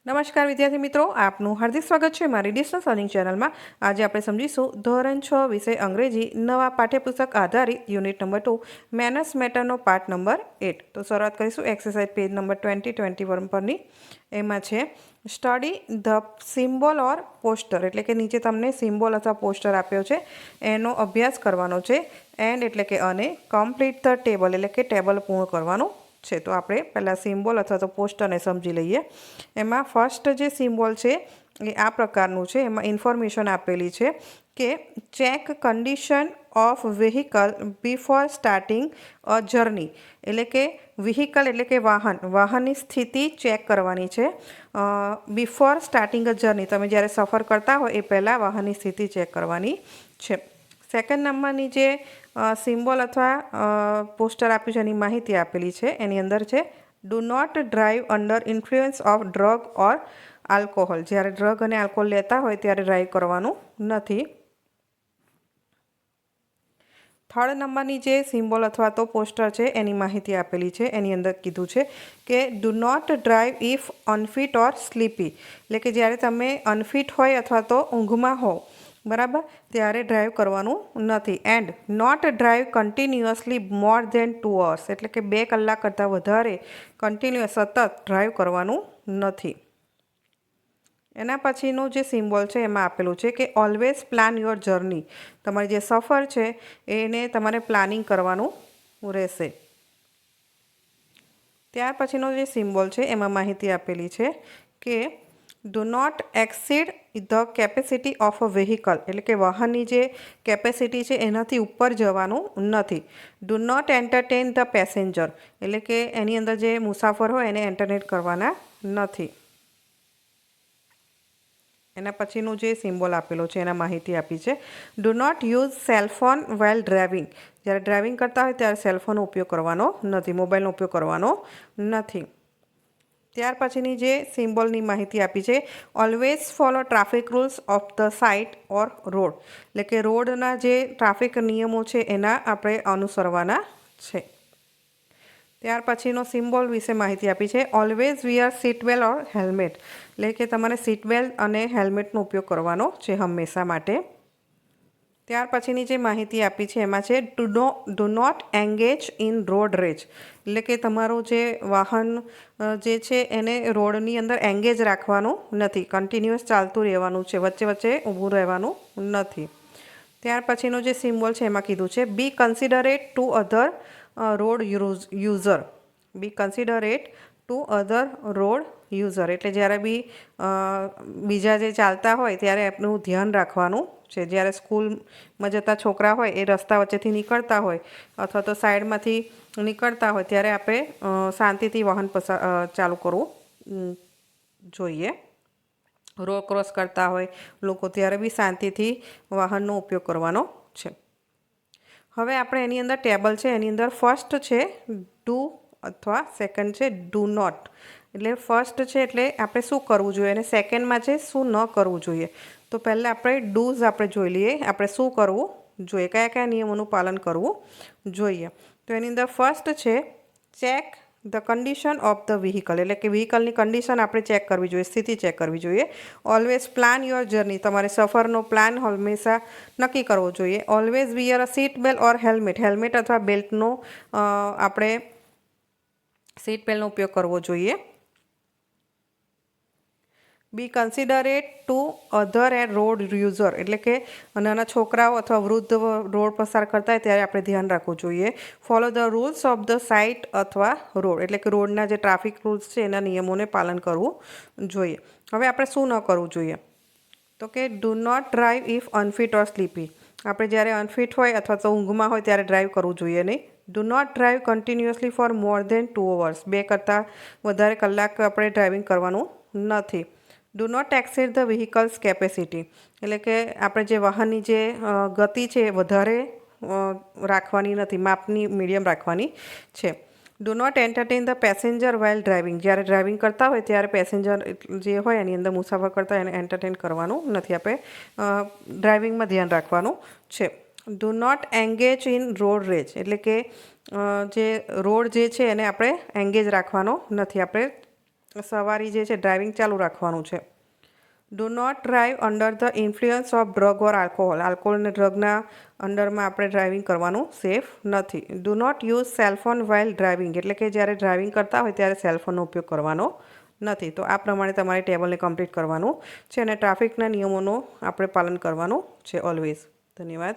નમસ્કાર વિદ્યાર્થી મિત્રો, આપનું હાર્દિક સ્વાગત છે મારી ડિસ્ટન્સ લર્નિંગ ચેનલમાં। આજે આપણે સમજીશું ધોરણ 6 વિષય અંગ્રેજી નવા પાઠ્યપુસ્તક આધારિત યુનિટ નંબર 2 મેનર્સ મેટરનો પાઠ નંબર 8। તો શરૂઆત કરીશું એક્સરસાઇઝ પેજ નંબર 20-21 પરની। એમાં છે study the symbol or poster, એટલે કે નીચે તમને સિમ્બોલ અથવા પોસ્ટર આપ્યો છે એનો અભ્યાસ કરવાનો છે। એન્ડ એટલે કે અને કમ્પ્લીટ ધ ટેબલ એટલે કે ટેબલ પૂર્ણ કરવાનું છે। તો આપણે પહેલાં સિમ્બોલ અથવા તો પોસ્ટરને સમજી લઈએ। એમાં ફર્સ્ટ જે સિમ્બોલ છે એ આ પ્રકારનું છે। એમાં ઇન્ફોર્મેશન આપેલી છે કે check condition of vehicle before starting a journey, એટલે કે વ્હીકલ એટલે કે વાહનની સ્થિતિ ચેક કરવાની છે બિફોર સ્ટાર્ટિંગ અ જર્ની। તમે જ્યારે સફર કરતા હોય એ પહેલાં વાહનની સ્થિતિ ચેક કરવાની છે। સેકન્ડ નંબરની જે સિમ્બોલ અથવા પોસ્ટર આપ્યું છે એની માહિતી આપેલી છે। એની અંદર છે do not drive under influence of drug or alcohol, જ્યારે ડ્રગ અને આલ્કોહોલ લેતા હોય ત્યારે ડ્રાઈવ કરવાનું નથી। થર્ડ નંબરની જે સિમ્બોલ અથવા તો પોસ્ટર છે એની માહિતી આપેલી છે। એની અંદર કીધું છે કે do not drive if unfit or sleepy, એટલે કે જ્યારે તમે અનફિટ હોય અથવા તો ઊંઘમાં હો, બરાબર, ત્યારે ડ્રાઈવ કરવાનું નથી। And not drive continuously more than 2 hours, એટલે કે 2 કલાક કરતાં વધારે કન્ટિન્યુઅસ સતત ડ્રાઈવ કરવાનું નથી। એના પછીનું જે સિમ્બોલ છે એમાં આપેલું છે કે ઓલવેઝ પ્લાન યોર જર્ની, તમારી જે સફર છે એને તમારે પ્લાનિંગ કરવાનું રહેશે। ત્યાર પછીનો જે સિમ્બોલ છે એમાં માહિતી આપેલી છે કે do not exceed the capacity of a vehicle, એટલે કે વાહનની જે કેપેસિટી છે એનાથી ઉપર જવાનું નથી। Do not entertain the passenger, એટલે કે એની અંદર જે મુસાફર હોય એને એન્ટરટેન કરવાના નથી। એના પછીનું જે સિમ્બોલ આપેલો છે એના માહિતી આપી છે do not use cellphone while driving, જ્યારે ડ્રાઇવિંગ કરતા હોય ત્યારે સેલફોનનો ઉપયોગ કરવાનો નથી, મોબાઈલનો ઉપયોગ કરવાનો નથી। ત્યાર પછીની જે સિમ્બોલની માહિતી આપી છે always follow traffic rules of the site or road, એટલે કે રોડના જે ટ્રાફિક નિયમો છે એના આપણે અનુસરવાના છે। ત્યાર પછીનો સિમ્બોલ વિશે માહિતી આપી છે always wear seat belt or helmet, એટલે કે તમારે સીટ બેલ્ટ અને હેલ્મેટનો ઉપયોગ કરવાનો છે હંમેશા માટે। ત્યાર પછીની જે માહિતી આપી છે એમાં છે do not engage in road rage, એટલે કે તમારું જે વાહન જે છે એને રોડની અંદર એંગેજ રાખવાનું નથી, કન્ટિન્યુઅસ ચાલતું રહેવાનું છે, વચ્ચે વચ્ચે ઊભું રહેવાનું નથી। ત્યાર પછીનો જે સિમ્બોલ છે એમાં કીધું છે be considerate to other road user, be considerate to other road user, એટલે જ્યારે બી બીજા જે ચાલતા હોય ત્યારે એમનું ધ્યાન રાખવાનું છે। જ્યારે સ્કૂલમાં જતા છોકરા હોય એ રસ્તા વચ્ચેથી નીકળતા હોય અથવા તો સાઈડમાંથી નીકળતા હોય ત્યારે આપણે શાંતિથી વાહન ચાલુ કરવું જોઈએ। રોડ ક્રોસ કરતા હોય લોકો ત્યારે બી શાંતિથી વાહનનો ઉપયોગ કરવાનો છે। હવે આપણે એની અંદર ટેબલ છે એની અંદર ફર્સ્ટ છે ડુ અથવા સેકન્ડ છે ડુ નોટ, એટલે ફર્સ્ટ છે એટલે આપણે શું કરવું જોઈએ અને સેકન્ડમાં છે શું ન કરવું જોઈએ। તો પહેલાં આપણે ડૂઝ આપણે જોઈ લઈએ, આપણે શું કરવું જોઈએ, કયા કયા નિયમોનું પાલન કરવું જોઈએ। તો એની અંદર ફર્સ્ટ છે check the condition of the vehicle, એટલે કે વ્હીકલની કન્ડિશન આપણે ચેક કરવી જોઈએ, સ્થિતિ ચેક કરવી જોઈએ। ઓલવેઝ પ્લાન યોર જર્ની, તમારે સફરનો પ્લાન હંમેશા નક્કી કરવો જોઈએ। Always wear a seat belt or helmet, helmet અથવા બેલ્ટનો આપણે સીટ બેલ્ટનો ઉપયોગ કરવો જોઈએ। Be considerate to other and road user, એટલે કે નાના છોકરાઓ અથવા વૃદ્ધ રોડ પસાર કરતા હોય ત્યારે આપણે ધ્યાન રાખવું જોઈએ। Follow the rules of the site અથવા રોડ, એટલે કે રોડના જે ટ્રાફિક રૂલ્સ છે એના નિયમોને પાલન કરવું જોઈએ। હવે આપણે શું ન કરવું જોઈએ, તો કે do not drive if unfit or sleepy, આપણે જ્યારે અનફિટ હોય અથવા તો ઊંઘમાં હોય ત્યારે ડ્રાઈવ કરવું જોઈએ નહીં। Do not drive continuously for more than 2 hours, 2 કરતાં વધારે કલાક આપણે ડ્રાઇવિંગ કરવાનું નથી। Do not exceed the vehicle's capacity, એટલે કે આપણે જે વાહનની જે ગતિ છે એ વધારે રાખવાની નથી, માપની મીડિયમ રાખવાની છે। Do not entertain the passenger while driving, જ્યારે ડ્રાઇવિંગ કરતા હોય ત્યારે પેસેન્જર જે હોય એની અંદર મુસાફર કરતા હોય એને એન્ટરટેન કરવાનું નથી, આપણે ડ્રાઇવિંગમાં ધ્યાન રાખવાનું છે। Do not engage in road rage, એટલે કે જે રોડ જે છે એને આપણે એંગેજ રાખવાનો નથી, આપણે સવારી જે છે ડ્રાઇવિંગ ચાલુ રાખવાનું છે. Do not drive under the influence of drug or alcohol. Alcohol અને ડ્રગના અંડરમાં આપણે ડ્રાઇવિંગ કરવાનું સેફ નથી. Do not use cellphone while driving, એટલે કે જ્યારે ડ્રાઇવિંગ કરતા હોય ત્યારે સેલફોનનો ઉપયોગ કરવાનો નથી. તો આ પ્રમાણે તમારે ટેબલને કમ્પ્લીટ કરવાનું છે અને ટ્રાફિકના નિયમોનું આપણે પાલન કરવાનું છે ઓલવેઝ. ધન્યવાદ.